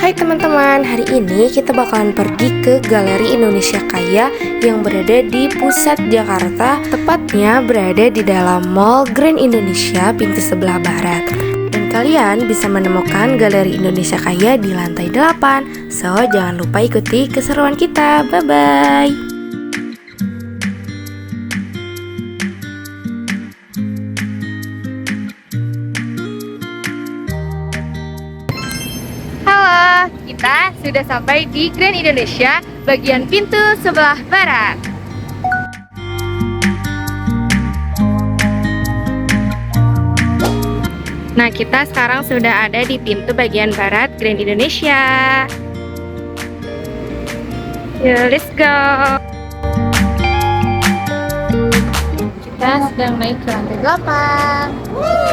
Hai teman-teman, hari ini kita bakalan pergi ke Galeri Indonesia Kaya yang berada di pusat Jakarta, tepatnya berada di dalam Mall Grand Indonesia pintu sebelah barat. Dan kalian bisa menemukan Galeri Indonesia Kaya di lantai 8. So, jangan lupa ikuti keseruan kita. Bye-bye. Halo, kita sudah sampai di Grand Indonesia bagian pintu sebelah barat. Nah, kita sekarang sudah ada di pintu bagian barat Grand Indonesia. Yuk, let's go. Kita sedang naik ke lantai 8.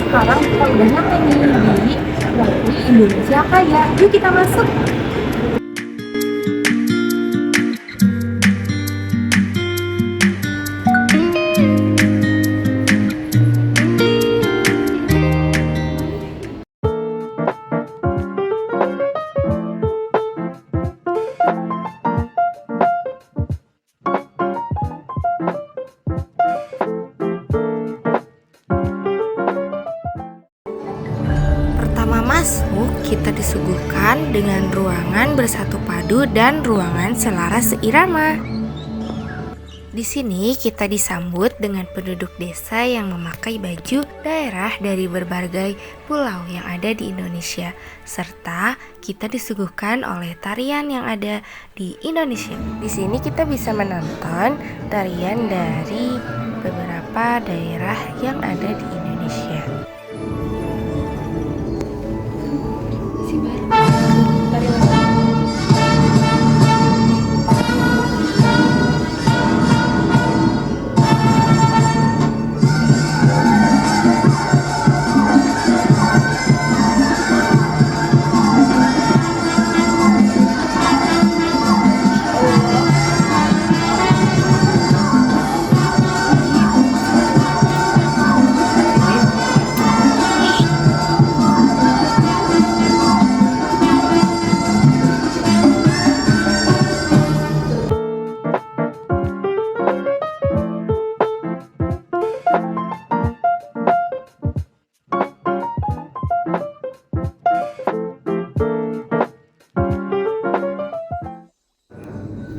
Sekarang kita udah nyampe nih di Galeri Indonesia Kaya. Yuk kita masuk. Pertama masuk, kita disuguhkan dengan ruangan bersatu padu dan ruangan selaras seirama. Di sini kita disambut dengan penduduk desa yang memakai baju daerah dari berbagai pulau yang ada di Indonesia, serta kita disuguhkan oleh tarian yang ada di Indonesia. Di sini kita bisa menonton tarian dari beberapa daerah yang ada di Indonesia.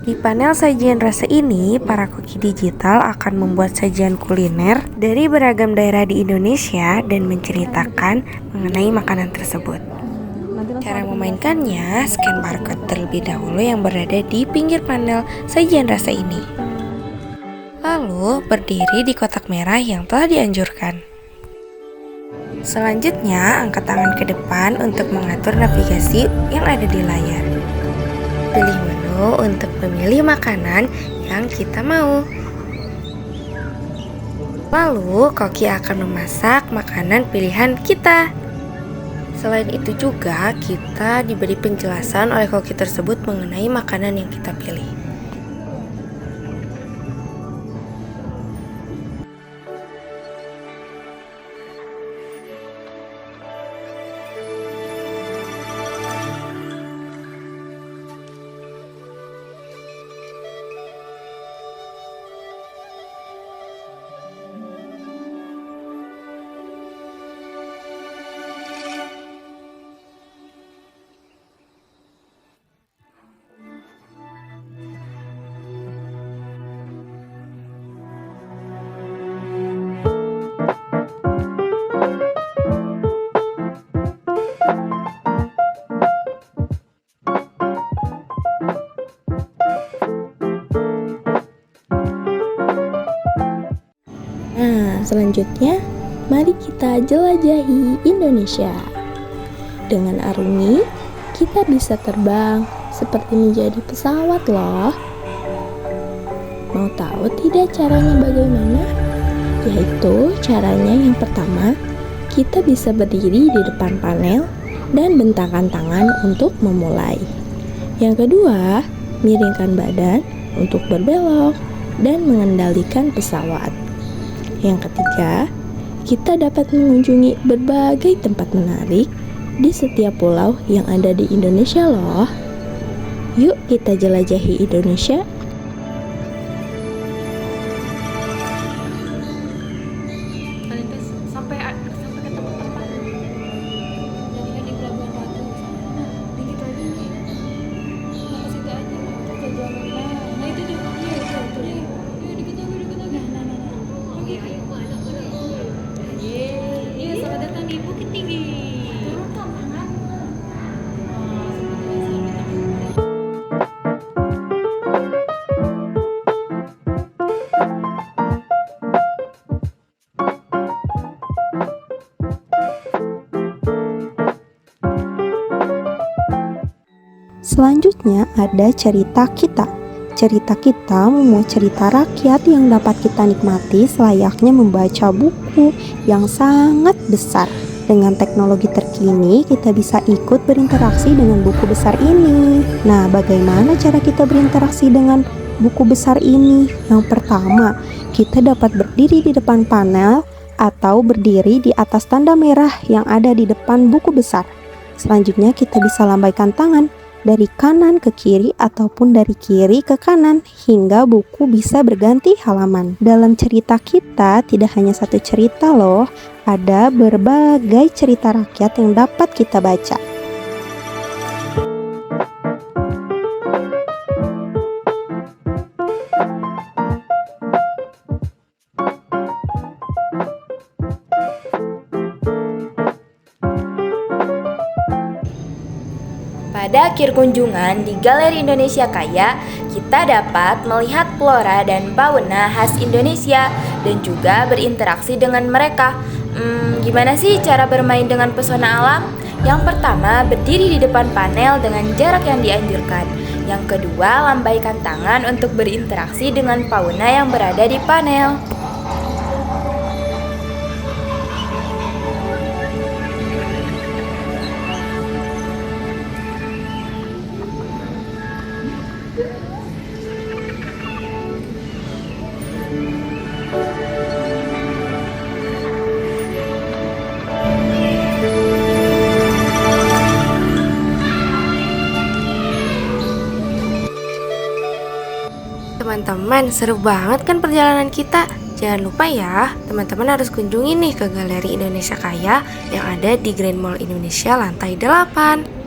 Di panel sajian rasa ini, para koki digital akan membuat sajian kuliner dari beragam daerah di Indonesia dan menceritakan mengenai makanan tersebut. Cara memainkannya, scan barcode terlebih dahulu yang berada di pinggir panel sajian rasa ini. Lalu, berdiri di kotak merah yang telah dianjurkan. Selanjutnya, angkat tangan ke depan untuk mengatur navigasi yang ada di layar. Pilih menu untuk memilih makanan yang kita mau. Lalu, koki akan memasak makanan pilihan kita. Selain itu juga, kita diberi penjelasan oleh koki tersebut mengenai makanan yang kita pilih. Selanjutnya, mari kita jelajahi Indonesia. Dengan Arumi, kita bisa terbang seperti menjadi pesawat loh. Mau tahu tidak caranya bagaimana? Yaitu caranya yang pertama, kita bisa berdiri di depan panel dan bentangkan tangan untuk memulai. Yang kedua, miringkan badan untuk berbelok dan mengendalikan pesawat. Yang ketiga, kita dapat mengunjungi berbagai tempat menarik di setiap pulau yang ada di Indonesia loh. Yuk kita jelajahi Indonesia. Sampai ke tempat-tempat jadi di Pelabuhan Ratu dikit lagi nih ke situ aja ke jalan nah itu tuh iya dikit lagi oke ayo iya selamat datang di Bukit Tinggi turunkan tangan Selanjutnya ada cerita kita. Cerita kita memuat cerita rakyat yang dapat kita nikmati selayaknya membaca buku yang sangat besar. Dengan teknologi terkini, kita bisa ikut berinteraksi dengan buku besar ini. Nah, bagaimana cara kita berinteraksi dengan buku besar ini? Yang pertama, kita dapat berdiri di depan panel atau berdiri di atas tanda merah yang ada di depan buku besar. Selanjutnya, kita bisa lambaikan tangan dari kanan ke kiri ataupun dari kiri ke kanan hingga buku bisa berganti halaman. Dalam cerita kita tidak hanya satu cerita loh, ada berbagai cerita rakyat yang dapat kita baca. Pada akhir kunjungan di Galeri Indonesia Kaya, kita dapat melihat flora dan fauna khas Indonesia dan juga berinteraksi dengan mereka. Gimana sih cara bermain dengan pesona alam? Yang pertama, berdiri di depan panel dengan jarak yang dianjurkan. Yang kedua, lambaikan tangan untuk berinteraksi dengan fauna yang berada di panel. Teman-teman, seru banget kan perjalanan kita? Jangan lupa ya, teman-teman harus kunjungi nih ke Galeri Indonesia Kaya yang ada di Grand Mall Indonesia lantai 8.